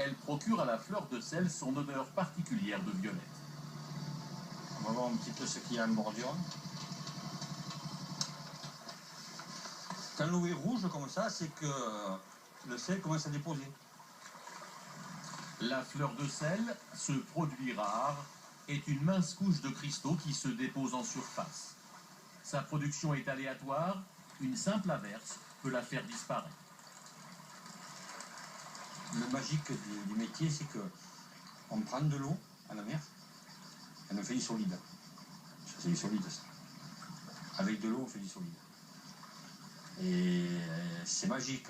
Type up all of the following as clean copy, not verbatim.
Elle procure à la fleur de sel son odeur particulière de violette. On va voir un petit peu ce qu'il y a en bordure. Quand l'eau est rouge comme ça, c'est que le sel commence à déposer. La fleur de sel, ce produit rare, est une mince couche de cristaux qui se dépose en surface. Sa production est aléatoire, une simple averse peut la faire disparaître. Le magique du métier, c'est que on prend de l'eau à la mer, on en fait du solide. C'est du solide, ça. Avec de l'eau, on fait du solide. Et c'est magique.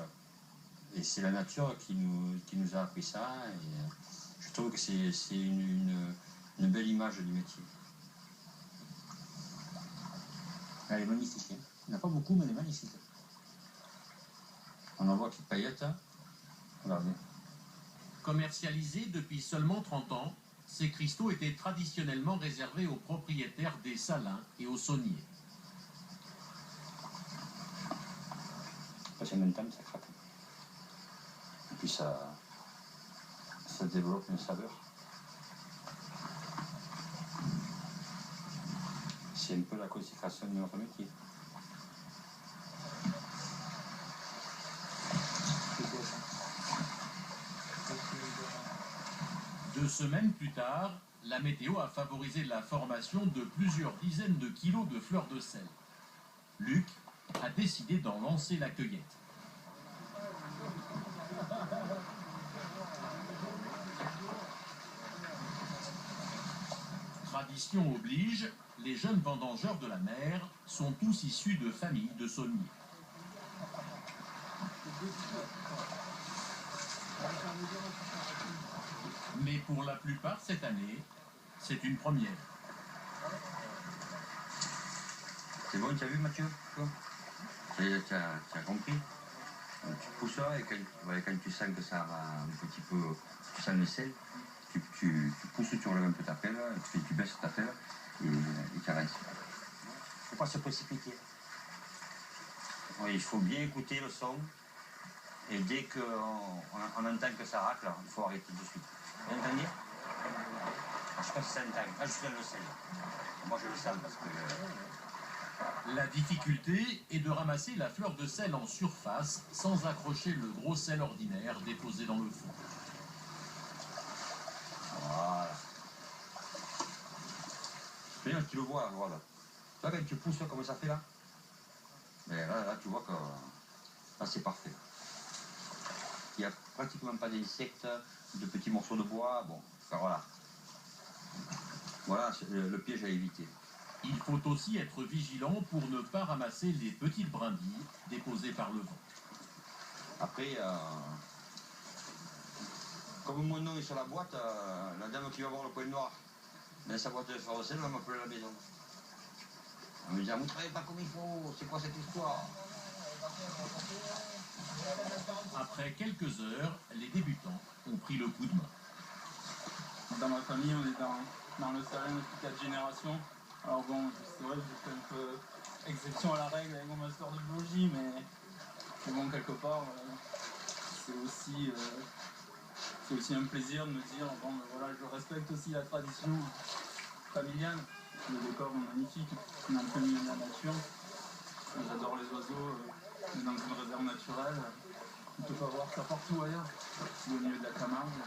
Et c'est la nature qui nous a appris ça. Et je trouve que c'est une belle image du métier. Elle est magnifique. Il n'y en a pas beaucoup, mais elle est magnifique. On en voit qui paillettes. Regardez. Commercialisés depuis seulement 30 ans, ces cristaux étaient traditionnellement réservés aux propriétaires des salins et aux sauniers. Parce qu'en même temps, ça craque. Et puis ça développe une saveur. C'est un peu la consécration de notre métier. 2 semaines plus tard, la météo a favorisé la formation de plusieurs dizaines de kilos de fleurs de sel. Luc a décidé d'en lancer la cueillette. Tradition oblige, les jeunes vendangeurs de la mer sont tous issus de familles de sauniers. Mais pour la plupart cette année, c'est une première. C'est bon, tu as vu Mathieu? Tu as compris? Tu pousses ça et quand tu sens que ça va un petit peu, tu sens le sel, tu pousses, tu relèves un peu ta pelle, tu baisses ta pelle et tu avances. Il ne faut pas se précipiter. Oui, il faut bien écouter le son et dès qu'on entend que ça racle, il faut arrêter de suite. Vous entendez? Je sais pas si ça entend. Là, je suis dans le sel. Moi, je le sens parce que... La difficulté est de ramasser la fleur de sel en surface sans accrocher le gros sel ordinaire déposé dans le fond. Voilà. Bien, tu le vois, voilà. Là, quand tu pousses, comme ça fait là, mais là, tu vois que là, c'est parfait. Il n'y a pratiquement pas d'insectes, de petits morceaux de bois. Bon, enfin, voilà. Voilà le piège à éviter. Il faut aussi être vigilant pour ne pas ramasser les petites brindilles déposées par le vent. Après, comme mon nom est sur la boîte, la dame qui va voir le point noir dans sa boîte de fleurs de sel va m'appeler à la maison. Elle me dit, vous ne travaillez pas comme il faut, c'est quoi cette histoire? Après quelques heures, les débutants ont pris le coup de main. Dans ma famille, on est dans le salin depuis 4 générations. Alors bon, c'est vrai que j'ai fait un peu exception à la règle avec mon master de biologie, mais bon, quelque part, c'est aussi un plaisir de me dire, bon, voilà, je respecte aussi la tradition familiale. Le décor est magnifique, on est en plein milieu de la nature. J'adore les oiseaux, on est dans une réserve naturelle. On ne peut pas voir ça partout ailleurs, au milieu de la Camargue.